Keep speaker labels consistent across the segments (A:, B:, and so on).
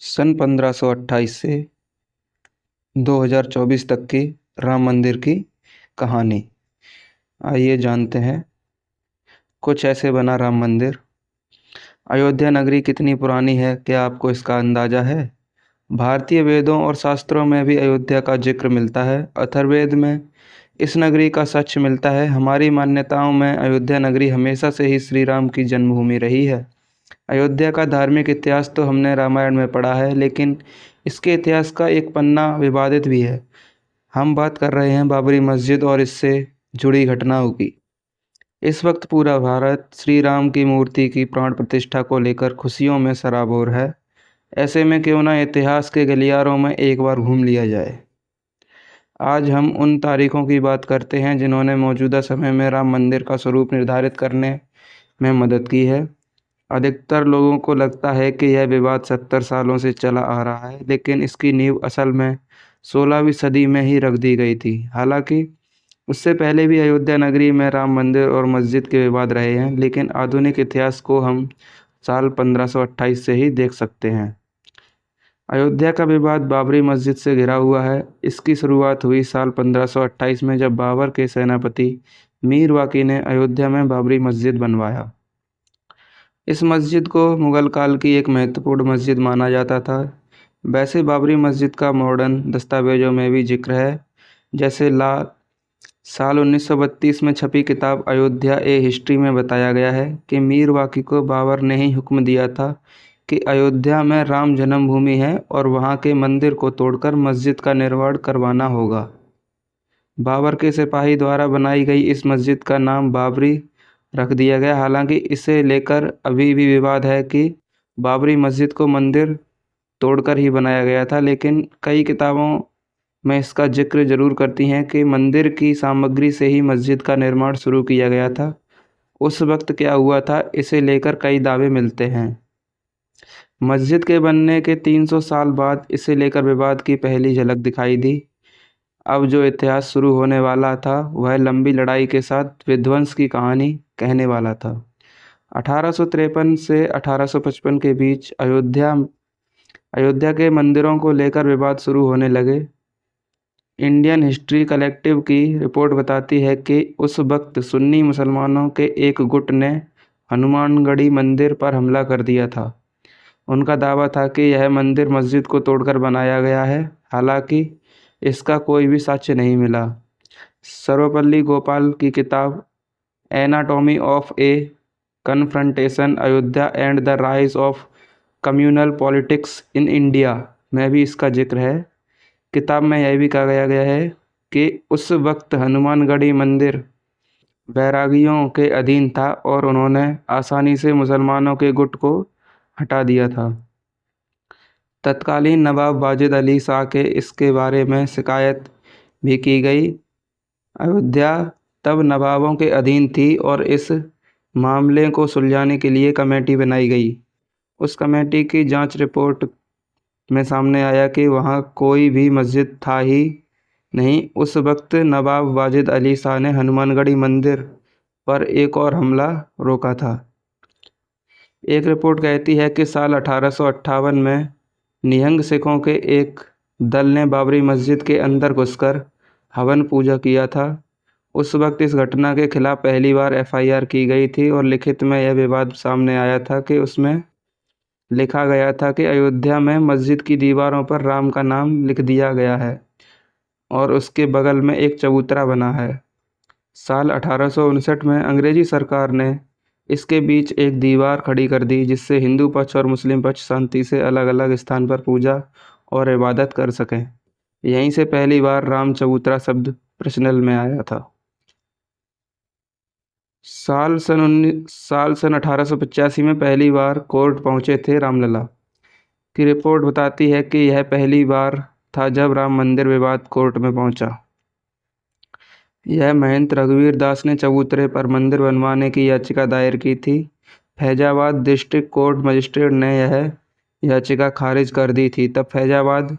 A: सन 1528 से 2024 तक की राम मंदिर की कहानी। आइए जानते हैं। कुछ ऐसे बना राम मंदिर। अयोध्या नगरी कितनी पुरानी है, क्या आपको इसका अंदाजा है? भारतीय वेदों और शास्त्रों में भी अयोध्या का जिक्र मिलता है। अथर्ववेद में इस नगरी का साक्ष्य मिलता है। हमारी मान्यताओं में अयोध्या नगरी हमेशा से ही श्री राम की जन्मभूमि रही है। अयोध्या का धार्मिक इतिहास तो हमने रामायण में पढ़ा है, लेकिन इसके इतिहास का एक पन्ना विवादित भी है। हम बात कर रहे हैं बाबरी मस्जिद और इससे जुड़ी घटनाओं की। इस वक्त पूरा भारत श्री राम की मूर्ति की प्राण प्रतिष्ठा को लेकर खुशियों में सराबोर है। ऐसे में क्यों ना इतिहास के गलियारों में एक बार घूम लिया जाए। आज हम उन तारीखों की बात करते हैं जिन्होंने मौजूदा समय में राम मंदिर का स्वरूप निर्धारित करने में मदद की है। अधिकतर लोगों को लगता है कि यह विवाद 70 सालों से चला आ रहा है, लेकिन इसकी नींव असल में 16वीं सदी में ही रख दी गई थी। हालांकि उससे पहले भी अयोध्या नगरी में राम मंदिर और मस्जिद के विवाद रहे हैं, लेकिन आधुनिक इतिहास को हम साल 1528 से ही देख सकते हैं। अयोध्या का विवाद बाबरी मस्जिद से घिरा हुआ है। इसकी शुरुआत हुई साल 1528 में, जब बाबर के सेनापति मीर वाकी ने अयोध्या में बाबरी मस्जिद बनवाया। इस मस्जिद को मुगल काल की एक महत्वपूर्ण मस्जिद माना जाता था। वैसे बाबरी मस्जिद का मॉडर्न दस्तावेजों में भी जिक्र है, जैसे साल 1932 में छपी किताब अयोध्या ए हिस्ट्री में बताया गया है कि मीर वाकी को बाबर ने ही हुक्म दिया था कि अयोध्या में राम जन्मभूमि है और वहाँ के मंदिर को तोड़कर मस्जिद का निर्माण करवाना होगा। बाबर के सिपाही द्वारा बनाई गई इस मस्जिद का नाम बाबरी रख दिया गया। हालांकि इसे लेकर अभी भी विवाद है कि बाबरी मस्जिद को मंदिर तोड़कर ही बनाया गया था, लेकिन कई किताबों में इसका जिक्र जरूर करती हैं कि मंदिर की सामग्री से ही मस्जिद का निर्माण शुरू किया गया था। उस वक्त क्या हुआ था, इसे लेकर कई दावे मिलते हैं। मस्जिद के बनने के 300 साल बाद इसे लेकर विवाद की पहली झलक दिखाई दी। अब जो इतिहास शुरू होने वाला था वह लंबी लड़ाई के साथ विध्वंस की कहानी कहने वाला था। 1853 से 1855 के बीच अयोध्या के मंदिरों को लेकर विवाद शुरू होने लगे। इंडियन हिस्ट्री कलेक्टिव की रिपोर्ट बताती है कि उस वक्त सुन्नी मुसलमानों के एक गुट ने हनुमानगढ़ी मंदिर पर हमला कर दिया था। उनका दावा था कि यह मंदिर मस्जिद को तोड़कर बनाया गया है। हालांकि इसका कोई भी साक्ष्य नहीं मिला। सर्वपल्ली गोपाल की किताब anatomy of A confrontation Ayodhya and the rise of communal politics in India में भी इसका जिक्र है। किताब में यह भी कहा गया है कि उस वक्त हनुमानगढ़ी मंदिर बैरागियों के अधीन था और उन्होंने आसानी से मुसलमानों के गुट को हटा दिया था। तत्कालीन नवाब वाजिद अली शाह के इसके बारे में शिकायत भी की गई। अयोध्या तब नवाबों के अधीन थी और इस मामले को सुलझाने के लिए कमेटी बनाई गई। उस कमेटी की जांच रिपोर्ट में सामने आया कि वहाँ कोई भी मस्जिद था ही नहीं। उस वक्त नवाब वाजिद अली शाह ने हनुमानगढ़ी मंदिर पर एक और हमला रोका था। एक रिपोर्ट कहती है कि साल 1858 में निहंग सिखों के एक दल ने बाबरी मस्जिद के अंदर घुसकर हवन पूजा किया था। उस वक्त इस घटना के खिलाफ पहली बार एफआईआर की गई थी और लिखित में यह विवाद सामने आया था कि उसमें लिखा गया था कि अयोध्या में मस्जिद की दीवारों पर राम का नाम लिख दिया गया है और उसके बगल में एक चबूतरा बना है। साल 1859 में अंग्रेजी सरकार ने इसके बीच एक दीवार खड़ी कर दी, जिससे हिंदू पक्ष और मुस्लिम पक्ष शांति से अलग अलग स्थान पर पूजा और इबादत कर सकें। यहीं से पहली बार राम चबूतरा शब्द प्रचलन में आया था। साल सन 1885 में पहली बार कोर्ट पहुंचे थे रामलला की रिपोर्ट बताती है कि यह पहली बार था जब राम मंदिर विवाद कोर्ट में पहुंचा। यह महंत रघुवीर दास ने चबूतरे पर मंदिर बनवाने की याचिका दायर की थी। फैजाबाद डिस्ट्रिक्ट कोर्ट मजिस्ट्रेट ने यह याचिका खारिज कर दी थी। तब फैजाबाद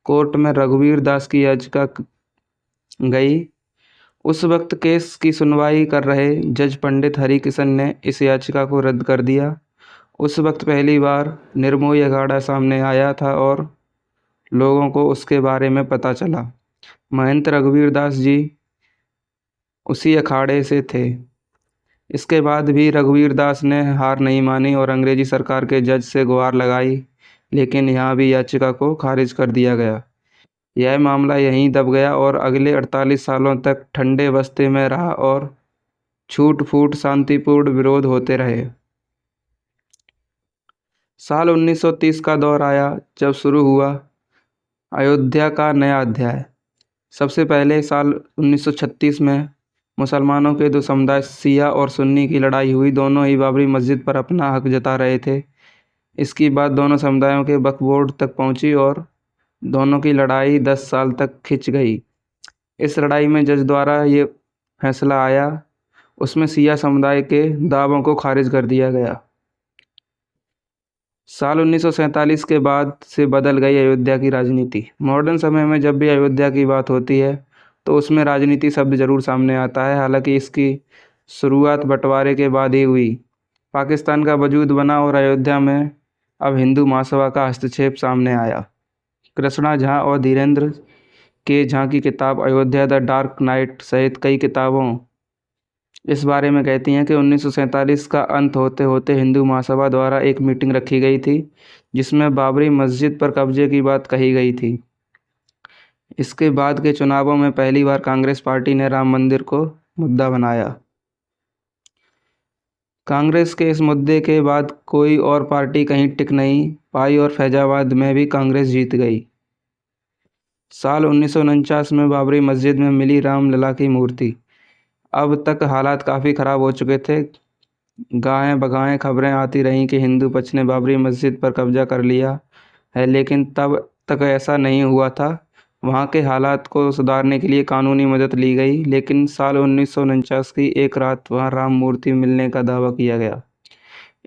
A: कोर्ट में रघुवीर दास की याचिका गई। उस वक्त केस की सुनवाई कर रहे जज पंडित हरिकिशन ने इस याचिका को रद्द कर दिया उस वक्त पहली बार निर्मोही अखाड़ा सामने आया था और लोगों को उसके बारे में पता चला। महंत रघुवीर दास जी उसी अखाड़े से थे। इसके बाद भी रघुवीर दास ने हार नहीं मानी और अंग्रेजी सरकार के जज से गुहार लगाई, लेकिन यहाँ भी याचिका को खारिज कर दिया गया। यह मामला यहीं दब गया और अगले 48 सालों तक ठंडे बस्ते में रहा और छूट फूट शांतिपूर्ण विरोध होते रहे। साल 1930 का दौर आया जब शुरू हुआ अयोध्या का नया अध्याय। सबसे पहले साल 1936 में मुसलमानों के दो समुदाय शिया और सुन्नी की लड़ाई हुई। दोनों ही बाबरी मस्जिद पर अपना हक जता रहे थे। इसकी बात दोनों समुदायों के वक्फ बोर्ड तक पहुंची और दोनों की लड़ाई 10 साल तक खिंच गई। इस लड़ाई में जज द्वारा ये फैसला आया, उसमें शिया समुदाय के दावों को खारिज कर दिया गया। साल 1947 के बाद से बदल गई अयोध्या की राजनीति। मॉडर्न समय में जब भी अयोध्या की बात होती है तो उसमें राजनीति शब्द जरूर सामने आता है। हालांकि इसकी शुरुआत बंटवारे के बाद ही हुई। पाकिस्तान का वजूद बना और अयोध्या में अब हिंदू महासभा का हस्तक्षेप सामने आया। कृष्णा झा और धीरेन्द्र के झा की किताब अयोध्या द डार्क नाइट सहित कई किताबों इस बारे में कहती हैं कि 1947 का अंत होते होते हिंदू महासभा द्वारा एक मीटिंग रखी गई थी जिसमें बाबरी मस्जिद पर कब्जे की बात कही गई थी। इसके बाद के चुनावों में पहली बार कांग्रेस पार्टी ने राम मंदिर को मुद्दा बनाया। कांग्रेस के इस मुद्दे के बाद कोई और पार्टी कहीं टिक नहीं पाई और फैजाबाद में भी कांग्रेस जीत गई। साल 1949 में बाबरी मस्जिद में मिली रामलला की मूर्ति। अब तक हालात काफ़ी ख़राब हो चुके थे। गाहें बगाहें खबरें आती रहीं कि हिंदू पक्ष ने बाबरी मस्जिद पर कब्जा कर लिया है, लेकिन तब तक ऐसा नहीं हुआ था। वहाँ के हालात को सुधारने के लिए कानूनी मदद ली गई, लेकिन साल 1949 की एक रात वहाँ राम मूर्ति मिलने का दावा किया गया।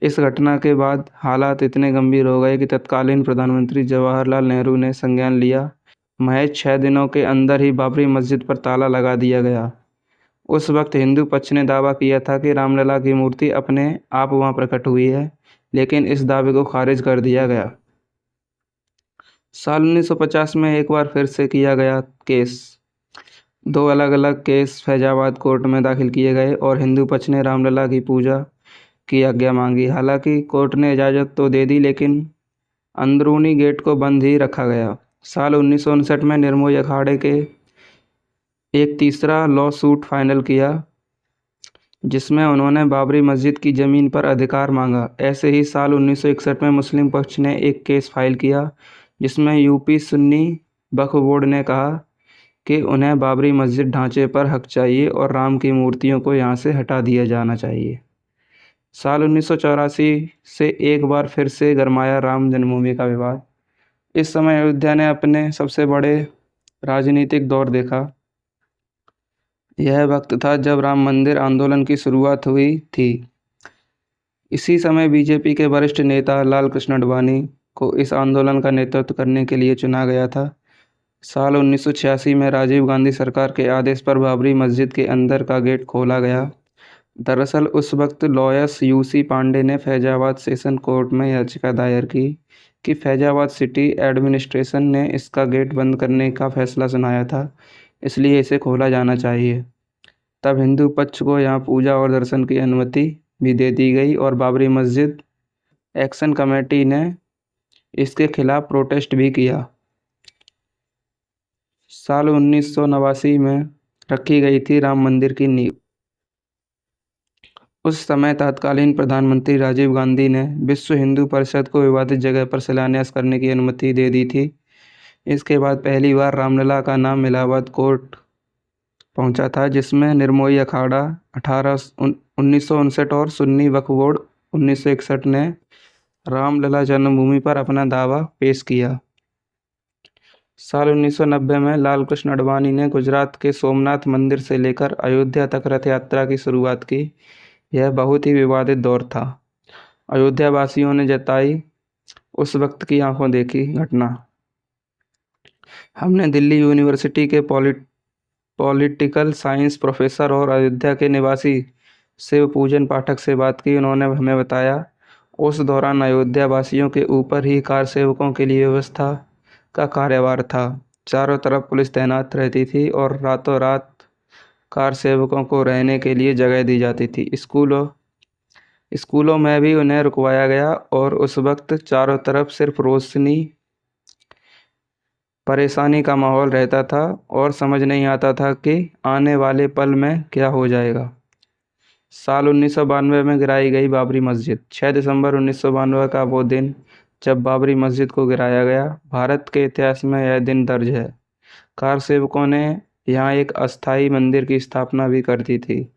A: इस घटना के बाद हालात इतने गंभीर हो गए कि तत्कालीन प्रधानमंत्री जवाहरलाल नेहरू ने संज्ञान लिया। महज 6 दिनों के अंदर ही बाबरी मस्जिद पर ताला लगा दिया गया। उस वक्त हिंदू पक्ष ने दावा किया था कि रामलला की मूर्ति अपने आप वहां प्रकट हुई है, लेकिन इस दावे को खारिज कर दिया गया। साल 1950 में एक बार फिर से किया गया केस। 2 अलग अलग केस फैजाबाद कोर्ट में दाखिल किए गए और हिंदू पक्ष ने रामलला की पूजा की आज्ञा मांगी। हालांकि कोर्ट ने इजाज़त तो दे दी, लेकिन अंदरूनी गेट को बंद ही रखा गया। साल 1959 में निर्मोही अखाड़े के एक तीसरा लॉ सूट फाइनल किया, जिसमें उन्होंने बाबरी मस्जिद की ज़मीन पर अधिकार मांगा। ऐसे ही साल 1961 में मुस्लिम पक्ष ने एक केस फाइल किया, जिसमें यूपी सुन्नी वक्फ बोर्ड ने कहा कि उन्हें बाबरी मस्जिद ढांचे पर हक चाहिए और राम की मूर्तियों को यहाँ से हटा दिया जाना चाहिए। साल 1984 से एक बार फिर से गरमाया राम जन्मभूमि का विवाद। इस समय अयोध्या ने अपने सबसे बड़े राजनीतिक दौर देखा। यह वक्त था जब राम मंदिर आंदोलन की शुरुआत हुई थी। इसी समय बीजेपी के वरिष्ठ नेता लाल कृष्ण आडवाणी को इस आंदोलन का नेतृत्व करने के लिए चुना गया था। साल 1986 में राजीव गांधी सरकार के आदेश पर बाबरी मस्जिद के अंदर का गेट खोला गया। दरअसल उस वक्त लॉयर्स यूसी पांडे ने फैजाबाद सेशन कोर्ट में याचिका दायर की कि फैजाबाद सिटी एडमिनिस्ट्रेशन ने इसका गेट बंद करने का फैसला सुनाया था, इसलिए इसे खोला जाना चाहिए। तब हिंदू पक्ष को यहाँ पूजा और दर्शन की अनुमति भी दे दी गई और बाबरी मस्जिद एक्शन कमेटी ने इसके खिलाफ प्रोटेस्ट भी किया। साल 1989 में रखी गई थी राम मंदिर की नींव। उस समय तत्कालीन प्रधानमंत्री राजीव गांधी ने विश्व हिंदू परिषद को विवादित जगह पर शिलान्यास करने की अनुमति दे दी थी। इसके बाद पहली बार रामलला का नाम इलाहाबाद कोर्ट पहुंचा था, जिसमें निर्मोही अखाड़ा 1959 और सुन्नी वक्फ बोर्ड 1961 ने रामलला जन्मभूमि पर अपना दावा पेश किया। साल 1990 में लाल कृष्ण आडवाणी ने गुजरात के सोमनाथ मंदिर से लेकर अयोध्या तक रथ यात्रा की शुरुआत की। यह बहुत ही विवादित दौर था। अयोध्या वासियों ने जताई उस वक्त की आंखों देखी घटना। हमने दिल्ली यूनिवर्सिटी के पॉलिटिकल साइंस प्रोफेसर और अयोध्या के निवासी शिव पूजन पाठक से बात की। उन्होंने हमें बताया उस दौरान अयोध्या वासियों के ऊपर ही कार सेवकों के लिए व्यवस्था का कार्यभार था। चारों तरफ पुलिस तैनात रहती थी और रातों रात कार सेवकों को रहने के लिए जगह दी जाती थी। स्कूलों में भी उन्हें रुकवाया गया और उस वक्त चारों तरफ सिर्फ रोशनी, परेशानी का माहौल रहता था और समझ नहीं आता था कि आने वाले पल में क्या हो जाएगा। साल 1992 में गिराई गई बाबरी मस्जिद। 6 दिसंबर 1992 का वो दिन जब बाबरी मस्जिद को गिराया गया। भारत के इतिहास में यह दिन दर्ज है। कार सेवकों ने यहाँ एक अस्थायी मंदिर की स्थापना भी कर दी थी।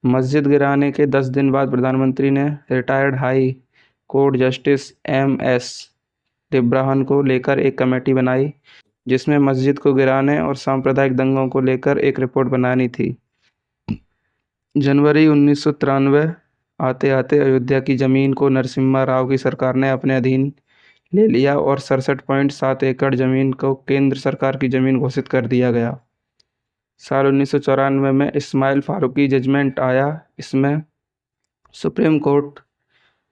A: मस्जिद गिराने के 10 दिन बाद प्रधानमंत्री ने retired high court justice MS Liberhan को लेकर एक कमेटी बनाई, जिसमें मस्जिद को गिराने और सांप्रदायिक दंगों को लेकर एक रिपोर्ट बनानी थी। जनवरी 1993 आते आते अयोध्या की जमीन को नरसिम्हा राव की सरकार ने अपने अधीन ले लिया और 67.7 एकड़ जमीन को केंद्र सरकार की जमीन घोषित कर दिया गया। साल 1994 में इस्माइल फारूकी जजमेंट आया। इसमें सुप्रीम कोर्ट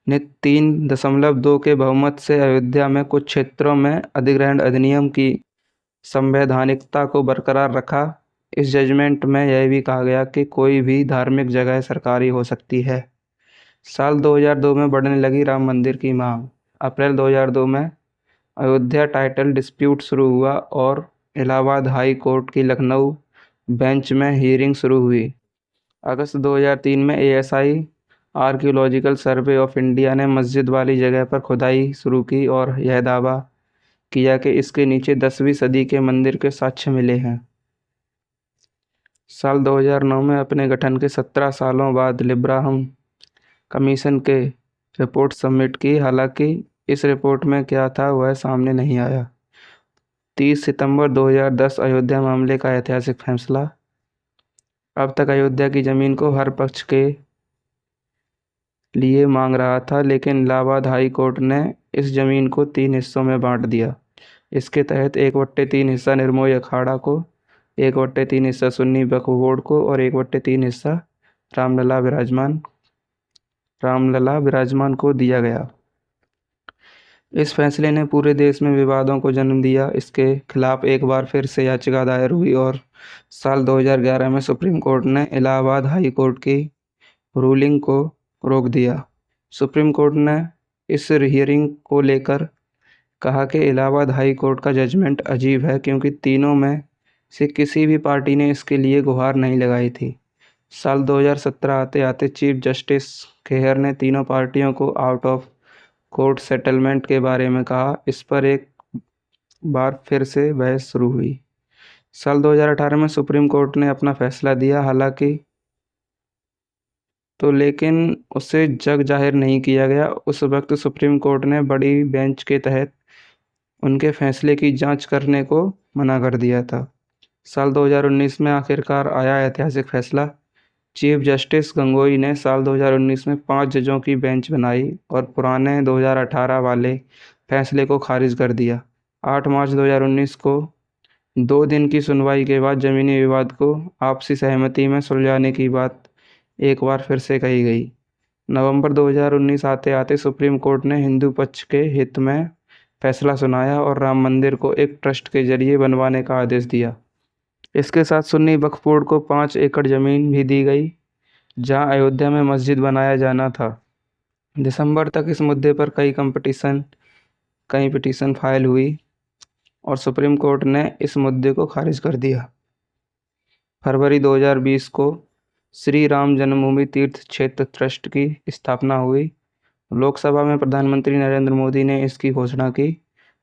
A: ने 3.2 के बहुमत से अयोध्या में कुछ क्षेत्रों में अधिग्रहण अधिनियम की संवैधानिकता को बरकरार रखा। इस जजमेंट में यह भी कहा गया कि कोई भी धार्मिक जगह सरकारी हो सकती है। साल 2002 में बढ़ने लगी राम मंदिर की मांग। अप्रैल 2002 में अयोध्या टाइटल डिस्प्यूट शुरू हुआ और इलाहाबाद हाई कोर्ट की लखनऊ बेंच में हियरिंग शुरू हुई। अगस्त 2003 में ASI archaeological survey of India ने मस्जिद वाली जगह पर खुदाई शुरू की और यह दावा किया कि इसके नीचे 10वीं सदी के मंदिर के साक्ष्य मिले हैं। साल 2009 में अपने गठन के 17 सालों बाद लिब्राहम कमीशन के रिपोर्ट सबमिट की। हालांकि इस रिपोर्ट में क्या था वह सामने नहीं आया। 30 सितंबर 2010 अयोध्या मामले का ऐतिहासिक फैसला। अब तक अयोध्या की जमीन को हर पक्ष के लिए मांग रहा था, लेकिन इलाहाबाद हाई कोर्ट ने इस जमीन को 3 हिस्सों में बांट दिया। इसके तहत 1/3 हिस्सा निर्मोही अखाड़ा को, 1/3 हिस्सा सुन्नी वक्फ बोर्ड को और 1/3 हिस्सा रामलला विराजमान को दिया गया। इस फैसले ने पूरे देश में विवादों को जन्म दिया। इसके खिलाफ एक बार फिर से याचिका दायर हुई और साल 2011 में सुप्रीम कोर्ट ने इलाहाबाद हाई कोर्ट की रूलिंग को रोक दिया। सुप्रीम कोर्ट ने इस हियरिंग को लेकर कहा कि इलाहाबाद हाई कोर्ट का जजमेंट अजीब है, क्योंकि तीनों में से किसी भी पार्टी ने इसके लिए गुहार नहीं लगाई थी। साल 2017 आते आते चीफ जस्टिस खेहर ने तीनों पार्टियों को आउट ऑफ कोर्ट सेटलमेंट के बारे में कहा। इस पर एक बार फिर से बहस शुरू हुई। साल 2018 में सुप्रीम कोर्ट ने अपना फैसला दिया, लेकिन उसे जग जाहिर नहीं किया गया। उस वक्त सुप्रीम कोर्ट ने बड़ी बेंच के तहत उनके फैसले की जांच करने को मना कर दिया था। साल 2019 में आखिरकार आया ऐतिहासिक फैसला। चीफ जस्टिस गंगोई ने साल 2019 में 5 जजों की बेंच बनाई और पुराने 2018 वाले फैसले को खारिज कर दिया। 8 मार्च 2019 को 2 दिन की सुनवाई के बाद जमीनी विवाद को आपसी सहमति में सुलझाने की बात एक बार फिर से कही गई। नवंबर 2019 आते आते सुप्रीम कोर्ट ने हिंदू पक्ष के हित में फैसला सुनाया और राम मंदिर को एक ट्रस्ट के जरिए बनवाने का आदेश दिया। इसके साथ सुन्नी वक्फ बोर्ड को 5 एकड़ जमीन भी दी गई, जहां अयोध्या में मस्जिद बनाया जाना था। दिसंबर तक इस मुद्दे पर कई पिटीशन फाइल हुई और सुप्रीम कोर्ट ने इस मुद्दे को खारिज कर दिया। फरवरी 2020 को श्री राम जन्मभूमि तीर्थ क्षेत्र ट्रस्ट की स्थापना हुई। लोकसभा में प्रधानमंत्री नरेंद्र मोदी ने इसकी घोषणा की।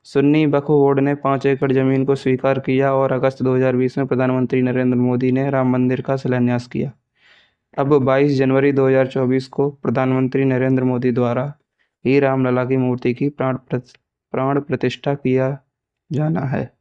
A: सुन्नी वक्फ बोर्ड ने 5 एकड़ जमीन को स्वीकार किया और अगस्त 2020 में प्रधानमंत्री नरेंद्र मोदी ने राम मंदिर का शिलान्यास किया। अब 22 जनवरी 2024 को प्रधानमंत्री नरेंद्र मोदी द्वारा ही रामलला की मूर्ति की प्राण प्रतिष्ठा किया जाना है।